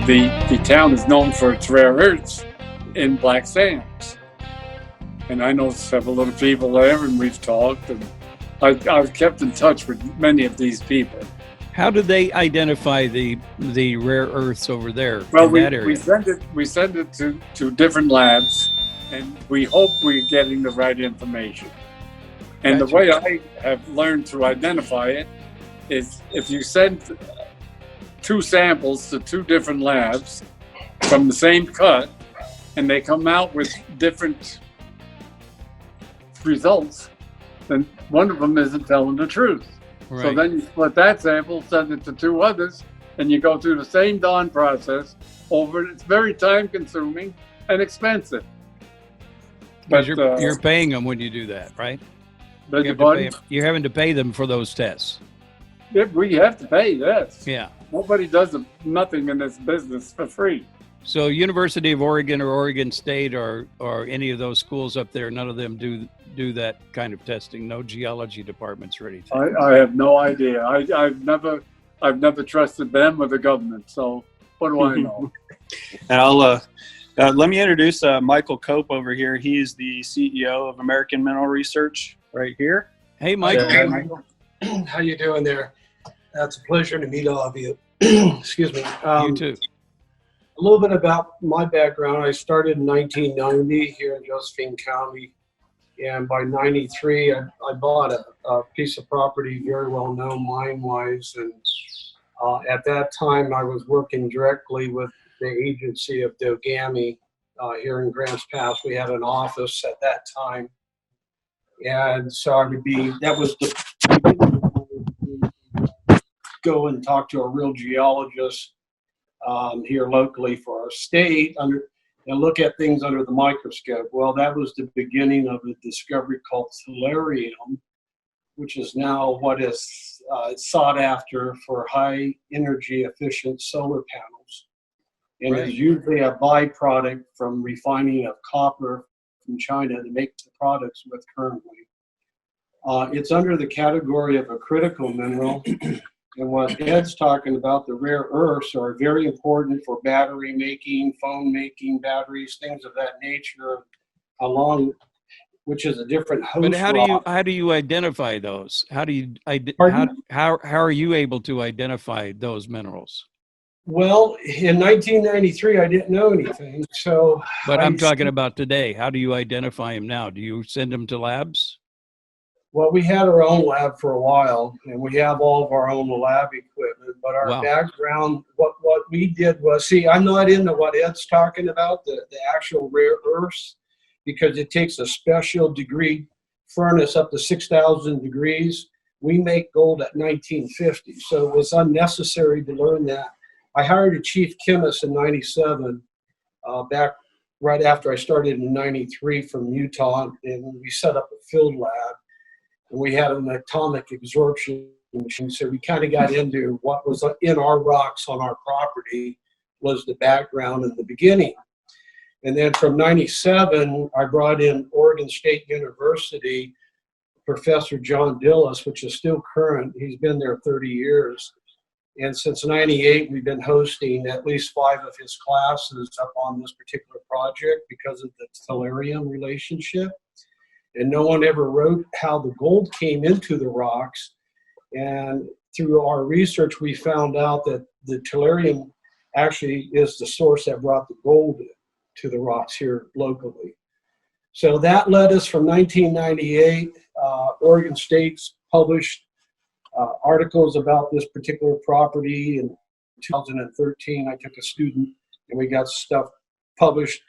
the town is known for its rare earths in black sands. And I know several of the people there, and we've talked, and I've kept in touch with many of these people. How do they identify the rare earths over there Well, in that area? we send it to different labs, and we hope we're getting the right information. And Gotcha. the way I have learned to identify it is if you send 2 samples to 2 different labs from the same cut, and they come out with different results, then one of them isn't telling the truth. Right. So then you split that sample, send it to 2 others, and you go through the same darn process over. It's very time consuming and expensive. But you're paying them when you do that, right? You're having to pay them for those tests. Yeah, we have to pay, yes. Yeah. Nobody does nothing in this business for free. So University of Oregon or Oregon State or any of those schools up there, none of them do that kind of testing. No geology departments or anything. I have no idea. I've never trusted them or the government. So what do I know? And I'll let me introduce Michael Cope over here. He's the CEO of American Mineral Research right here. Hey, Michael. Hey, Michael. How you doing there? It's a pleasure to meet all of you. Excuse me. You too. A little bit about my background. I started in 1990 here in Josephine County, and by 93, I bought a piece of property very well known mine-wise, and at that time I was working directly with the agency of Dogami here in Grants Pass. We had an office at that time, and so that was the go and talk to a real geologist here locally for our state and look at things under the microscope. Well, that was the beginning of a discovery called tellurium, which is now what is sought after for high energy efficient solar panels. And Right. It's usually a byproduct from refining of copper from China to make the products with currently. It's under the category of a critical mineral. And what Ed's talking about, the rare earths are very important for battery making, phone making, batteries, things of that nature, which is a different host. But how do you identify those? How are you able to identify those minerals? Well, in 1993, I didn't know anything. But I'm talking about today. How do you identify them now? Do you send them to labs? Well, we had our own lab for a while, and we have all of our own lab equipment. But our background, what we did was, I'm not into what Ed's talking about, the actual rare earths, because it takes a special degree furnace up to 6,000 degrees. We make gold at 1950, so it was unnecessary to learn that. I hired a chief chemist in 97, back right after I started in 93 from Utah, and we set up a field lab. We had an atomic absorption machine, so we kind of got into what was in our rocks on our property was the background in the beginning. And then from 97, I brought in Oregon State University, Professor John Dillis, which is still current. He's been there 30 years. And since 98, we've been hosting at least 5 of his classes up on this particular project because of the tellurium relationship. And no one ever wrote how the gold came into the rocks. And through our research, we found out that the tellurium actually is the source that brought the gold to the rocks here locally. So that led us from 1998. Oregon State's published articles about this particular property. In 2013, I took a student and we got stuff published.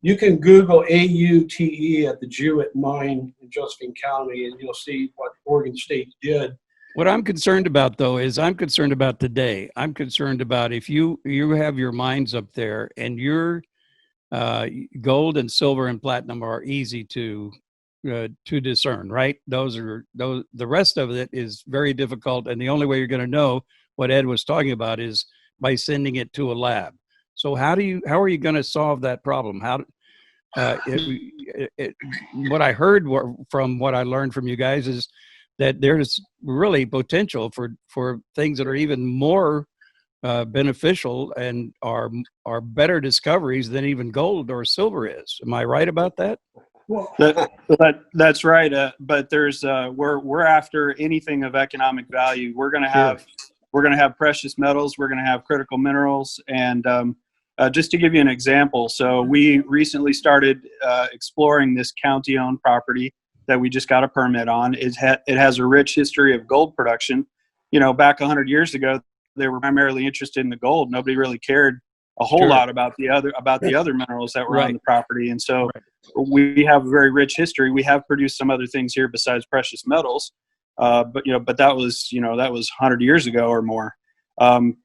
You can Google AUTE at the Jewett mine in Josephine County, and you'll see what Oregon State did. What I'm concerned about, though, is I'm concerned about today. I'm concerned about if you have your mines up there and your gold and silver and platinum are easy to discern, right? The rest of it is very difficult, and the only way you're going to know what Ed was talking about is by sending it to a lab. So how are you going to solve that problem? What I heard from what I learned from you guys is that there's really potential for things that are even more beneficial and are better discoveries than even gold or silver is. Am I right about that? Well, That's right. But there's we're after anything of economic value. We're going to have precious metals. We're going to have critical minerals. And just to give you an example, so we recently started exploring this county-owned property that we just got a permit on. It has a rich history of gold production. You know, back 100 years ago, they were primarily interested in the gold. Nobody really cared a whole lot about the other minerals that were on the property. And so we have a very rich history. We have produced some other things here besides precious metals. But that was 100 years ago or more.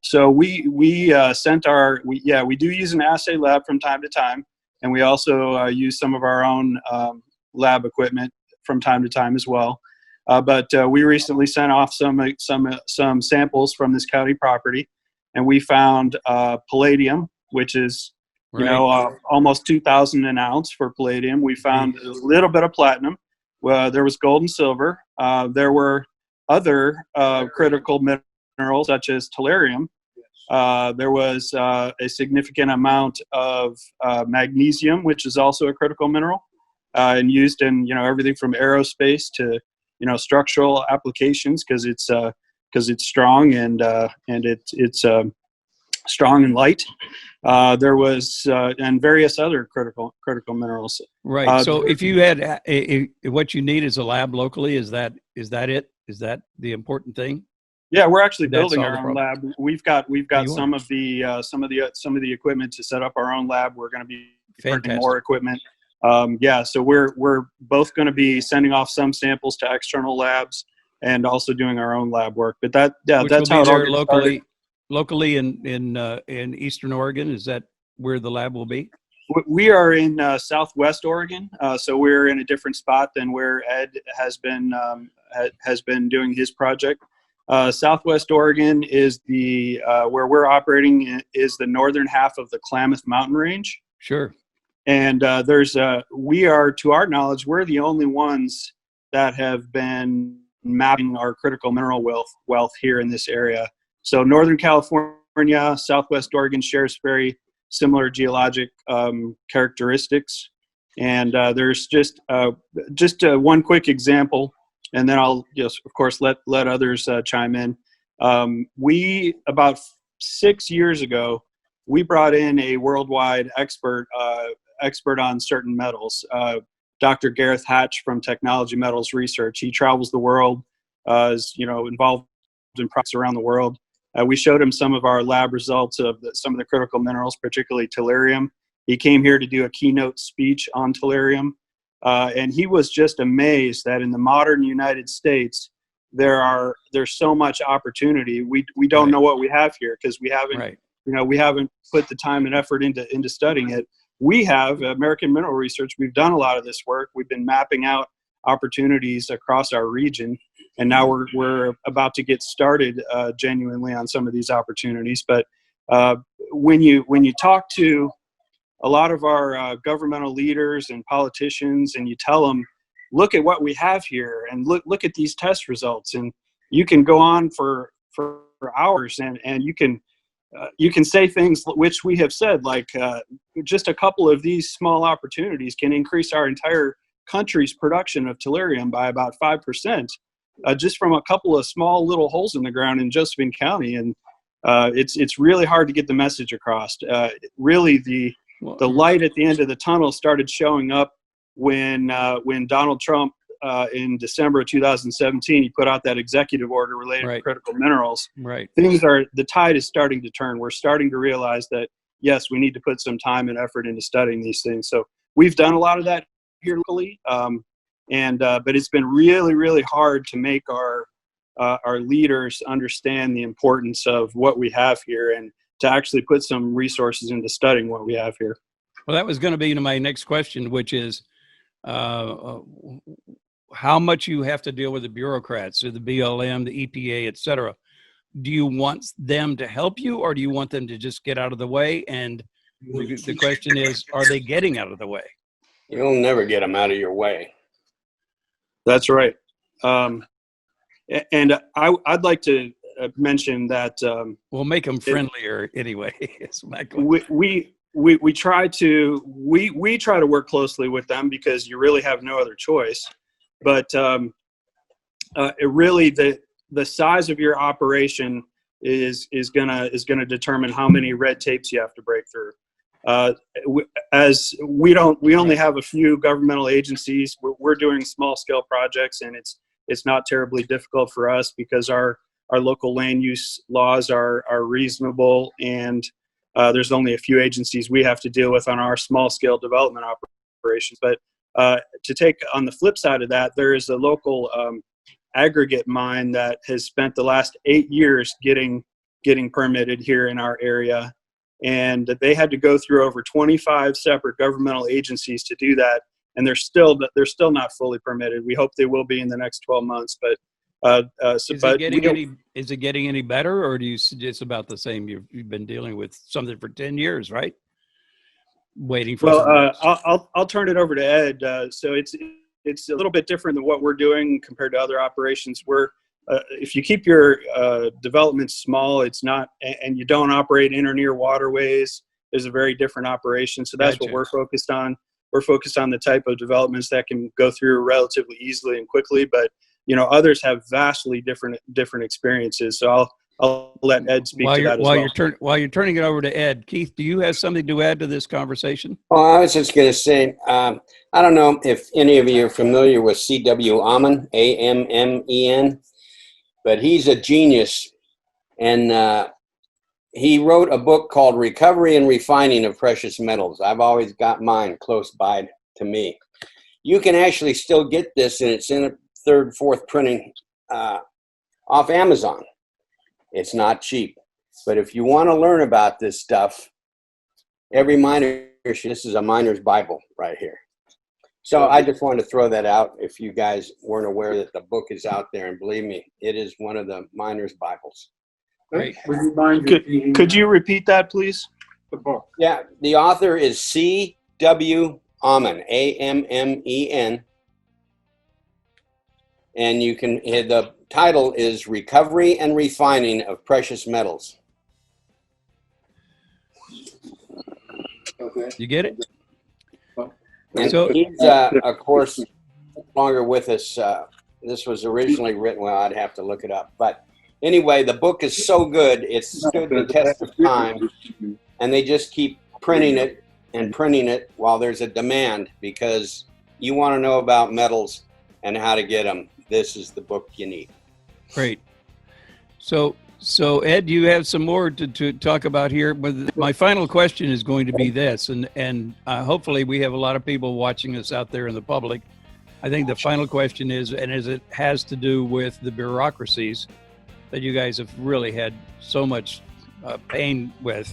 So we do use an assay lab from time to time, and we also use some of our own lab equipment from time to time as well. But we recently sent off some samples from this county property, and we found palladium, which is almost 2,000 an ounce for palladium. We found a little bit of platinum. There was gold and silver. There were other critical minerals such as tellurium. There was a significant amount of magnesium, which is also a critical mineral, and used in everything from aerospace to structural applications because it's strong and it's strong and light. There was and various other critical minerals. Right. So if you had what you need is a lab locally, is that it? Is that the important thing? Yeah, we're actually building our own lab. We've got some of the equipment to set up our own lab. We're going to be purchasing more equipment. So we're both going to be sending off some samples to external labs and also doing our own lab work. But that's how it all gets started. Locally in Eastern Oregon, is that where the lab will be? We are in Southwest Oregon, so we're in a different spot than where Ed has been doing his project. Southwest Oregon is the where we're operating is the northern half of the Klamath Mountain Range. Sure. And we are, to our knowledge, we're the only ones that have been mapping our critical mineral wealth here in this area. So Northern California, Southwest Oregon shares very similar geologic characteristics. And there's just one quick example, and then I'll just, of course, let others chime in. We, about 6 years ago, we brought in a worldwide expert on certain metals, Dr. Gareth Hatch from Technology Metals Research. He travels the world, is involved in projects around the world. We showed him some of our lab results of some of the critical minerals, particularly tellurium. He came here to do a keynote speech on tellurium, and he was just amazed that in the modern United States, there's so much opportunity. We don't know what we have here because we haven't we haven't put the time and effort into studying it. We have American Mineral Research. We've done a lot of this work. We've been mapping out opportunities across our region, and now we're about to get started genuinely on some of these opportunities. But when you talk to a lot of our governmental leaders and politicians, and you tell them, look at what we have here, and look at these test results, and you can go on for hours, and you can say things which we have said, like just a couple of these small opportunities can increase our entire country's production of tellurium by about 5%, just from a couple of small little holes in the ground in Josephine County. And it's really hard to get the message across. Really, the light at the end of the tunnel started showing up when Donald Trump in December of 2017, he put out that executive order related to critical minerals. Right. The tide is starting to turn. We're starting to realize that, yes, we need to put some time and effort into studying these things. So we've done a lot of that here locally. But it's been really, really hard to make our leaders understand the importance of what we have here and to actually put some resources into studying what we have here. Well, that was going to be my next question, which is how much you have to deal with the bureaucrats, so the BLM, the EPA, et cetera. Do you want them to help you, or do you want them to just get out of the way? And the question is, are they getting out of the way? You'll never get them out of your way. That's right. And I'd like to mention that we'll make them friendlier anyway. Is my question. we try to work closely with them because you really have no other choice. But it really the size of your operation is gonna determine how many red tapes you have to break through. As we only have a few governmental agencies. We're doing small scale projects, and it's not terribly difficult for us because our local land use laws are reasonable, and there's only a few agencies we have to deal with on our small scale development operations. But to take on the flip side of that, there is a local aggregate mine that has spent the last 8 years getting permitted here in our area. And they had to go through over 25 separate governmental agencies to do that, and they're still not fully permitted. We hope they will be in the next 12 months. But is it getting any better, or do you suggest about the same? You've been dealing with something for 10 years, right? Waiting for. Well, I'll turn it over to Ed. So it's a little bit different than what we're doing compared to other operations. If you keep your development small, it's not, and you don't operate in or near waterways, there's a very different operation. So that's what we're focused on. We're focused on the type of developments that can go through relatively easily and quickly, but others have vastly different experiences. So I'll let Ed speak to that as well. While you're turning it over to Ed, Keith, do you have something to add to this conversation? Well, I was just going to say, I don't know if any of you are familiar with C.W. Amen, A-M-M-E-N. But he's a genius, and he wrote a book called Recovery and Refining of Precious Metals. I've always got mine close by to me. You can actually still get this, and it's in a third, fourth printing off Amazon. It's not cheap. But if you want to learn about this stuff, every miner, this is a miner's Bible right here. So I just wanted to throw that out if you guys weren't aware that the book is out there. And believe me, it is one of the miner's Bibles. Great. Could you repeat that, please? The book. Yeah, the author is C.W. Amen, A-M-M-E-N. And the title is Recovery and Refining of Precious Metals. Okay. You get it? And he's, of course, no longer with us. This was originally written, well, I'd have to look it up. But anyway, the book is so good, it's stood the test of time. And they just keep printing it while there's a demand, because you want to know about metals and how to get them. This is the book you need. Great. So Ed, you have some more to talk about here. But my final question is going to be this, and hopefully we have a lot of people watching us out there in the public. I think the final question is, and as it has to do with the bureaucracies that you guys have really had so much pain with,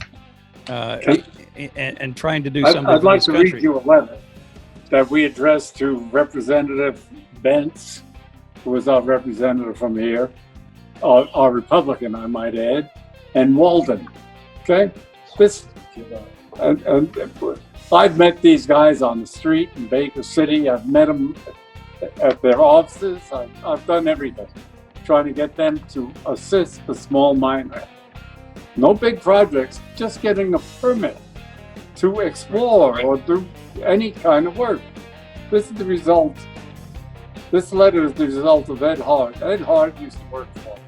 and trying to do something I'd for like this to country. read you a letter that we addressed to Representative Bentz, who was our representative from here. Our Republican, I might add, and Walden. Okay, I've met these guys on the street in Baker City. I've met them at their offices. I've done everything, trying to get them to assist the small miner. No big projects, just getting a permit to explore or do any kind of work. This is the result. This letter is the result of Ed Hart. Ed Hart used to work for me.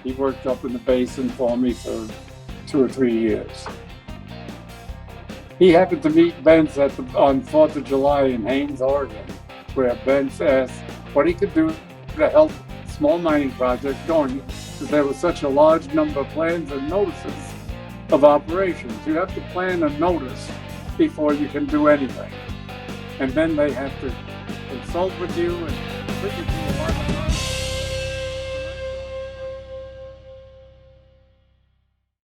He worked up in the basin for me for 2 or 3 years. He happened to meet Bentz on 4th of July in Haines, Oregon, where Bentz asked what he could do to help small mining projects going, because there was such a large number of plans and notices of operations. You have to plan a notice before you can do anything. And then they have to consult with you and put you through a lot of